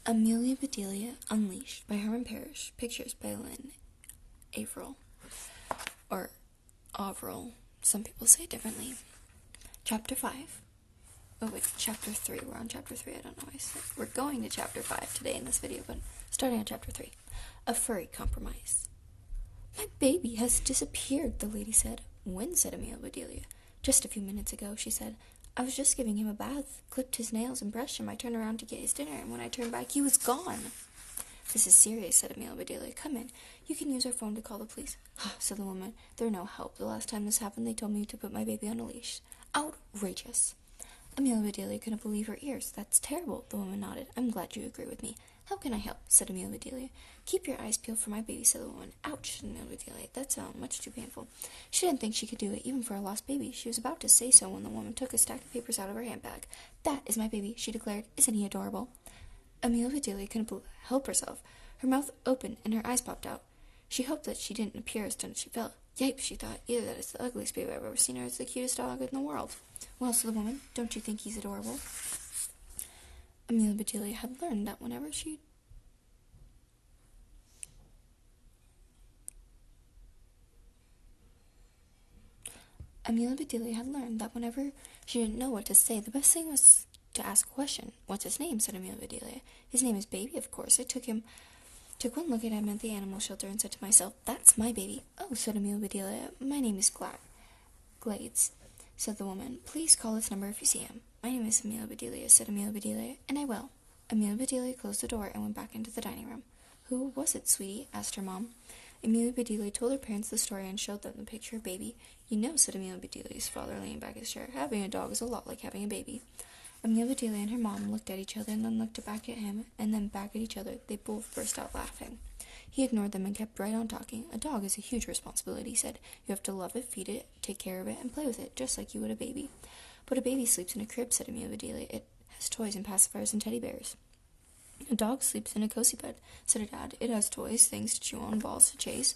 Amelia Bedelia Unleashed by Herman Parish. Pictures by Lynn. Avril. Or Arvil. Some people say it differently. Chapter 5. Oh wait, Chapter 3. We're on Chapter 3. I don't know why I said. We're going to Chapter 5 today in this video, but starting on Chapter 3. A furry compromise. My baby has disappeared, the lady said. When? Said Amelia Bedelia. Just a few minutes ago, she said. I was just giving him a bath, clipped his nails and brushed him. I turned around to get his dinner, and when I turned back, he was gone. This is serious, said Amelia Bedelia. Come in. You can use our phone to call the police. Said the woman. They're no help. The last time this happened, they told me to put my baby on a leash. Outrageous. Amelia Bedelia couldn't believe her ears. That's terrible, the woman nodded. I'm glad you agree with me. How can I help? Said Amelia Bedelia. Keep your eyes peeled for my baby, said the woman. Ouch, said Amelia Bedelia. That sounded much too painful. She didn't think she could do it, even for a lost baby. She was about to say so when the woman took a stack of papers out of her handbag. That is my baby, she declared. Isn't he adorable? Amelia Bedelia couldn't help herself. Her mouth opened and her eyes popped out. She hoped that she didn't appear as stunned as she felt. Yipes, she thought. Either that is the ugliest baby I've ever seen, or it's the cutest dog in the world. Well, said the woman, don't you think he's adorable? Amelia Bedelia had learned that whenever she didn't know what to say, the best thing was to ask a question. What's his name? Said Amelia Bedelia. His name is Baby, of course. I took one look at him at the animal shelter and said to myself, that's my baby. Oh, said Amelia Bedelia, my name is Glades, said the woman. Please call this number if you see him. My name is Amelia Bedelia, said Amelia Bedelia, and I will. Amelia Bedelia closed the door and went back into the dining room. Who was it, sweetie? Asked her mom. Amelia Bedelia told her parents the story and showed them the picture of Baby. You know, said Amelia Bedelia's father, leaning back in his chair, having a dog is a lot like having a baby. Amelia Bedelia and her mom looked at each other and then looked back at him and then back at each other. They both burst out laughing. He ignored them and kept right on talking. A dog is a huge responsibility, he said. You have to love it, feed it, take care of it, and play with it, just like you would a baby. But a baby sleeps in a crib, said Amelia Bedelia. It has toys and pacifiers and teddy bears. A dog sleeps in a cozy bed, said her dad. It has toys, things to chew on, balls to chase.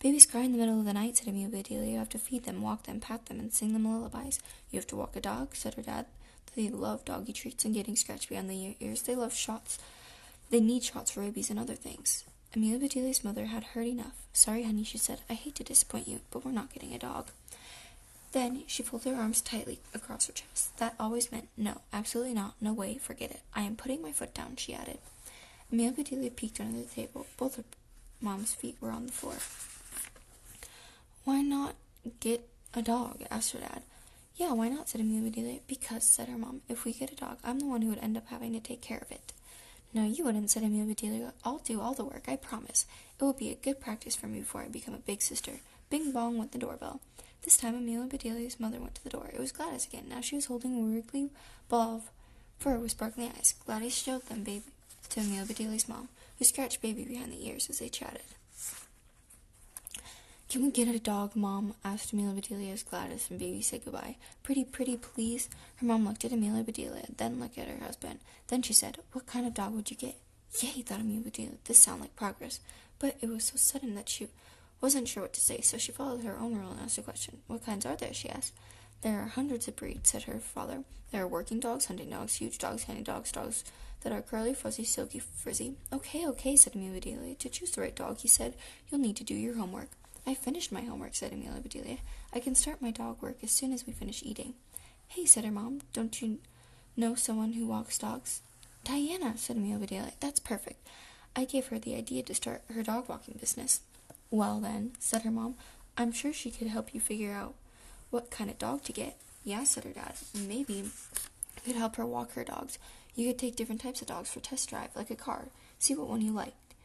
Babies cry in the middle of the night, said Amelia Bedelia. You have to feed them, walk them, pat them, and sing them lullabies. You have to walk a dog, said her dad. They love doggy treats and getting scratched behind the ears. They love shots. They need shots for rabies and other things. Amelia Bedelia's mother had heard enough. Sorry, honey, she said. I hate to disappoint you, but we're not getting a dog. Then she folded her arms tightly across her chest. That always meant no, absolutely not, no way, forget it. I am putting my foot down, she added. Amelia Bedelia peeked under the table. Both her mom's feet were on the floor. Why not get a dog? Asked her dad. Yeah, why not? Said Amelia Bedelia. Because, said her mom, if we get a dog, I'm the one who would end up having to take care of it. No, you wouldn't, said Amelia Bedelia. I'll do all the work, I promise. It will be a good practice for me before I become a big sister. Bing bong went the doorbell. This time Amelia Bedelia's mother went to the door. It was Gladys again. Now she was holding a wriggly ball of fur with sparkling eyes. Gladys showed them Baby to Amelia Bedelia's mom, who scratched Baby behind the ears as they chatted. Can we get a dog, Mom? Asked Amelia Bedelia as Gladys and Baby said goodbye. Pretty, please. Her mom looked at Amelia Bedelia, then looked at her husband. Then she said, what kind of dog would you get? Yay, thought Amelia Bedelia. This sounded like progress. But it was so sudden that she wasn't sure what to say, so she followed her own rule and asked a question. What kinds are there? She asked. There are hundreds of breeds, said her father. There are working dogs, hunting dogs, huge dogs, hunting dogs, dogs that are curly, fuzzy, silky, frizzy. Okay, said Amelia Bedelia. To choose the right dog, he said, you'll need to do your homework. I finished my homework, said Amelia Bedelia. I can start my dog work as soon as we finish eating. Hey, said her mom, don't you know someone who walks dogs? Diana, said Amelia Bedelia. That's perfect. I gave her the idea to start her dog walking business. Well then, said her mom, I'm sure she could help you figure out what kind of dog to get. Yeah, said her dad. Maybe you could help her walk her dogs. You could take different types of dogs for test drive, like a car. See what one you liked.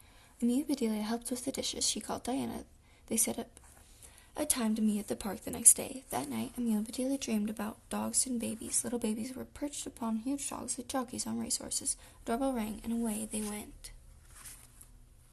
Amelia Bedelia helped with the dishes. She called Diana. They set up a time to meet at the park the next day. That night, Amelia Bedelia dreamed about dogs and babies. Little babies were perched upon huge dogs like jockeys on racehorses. Doorbell rang, and away they went.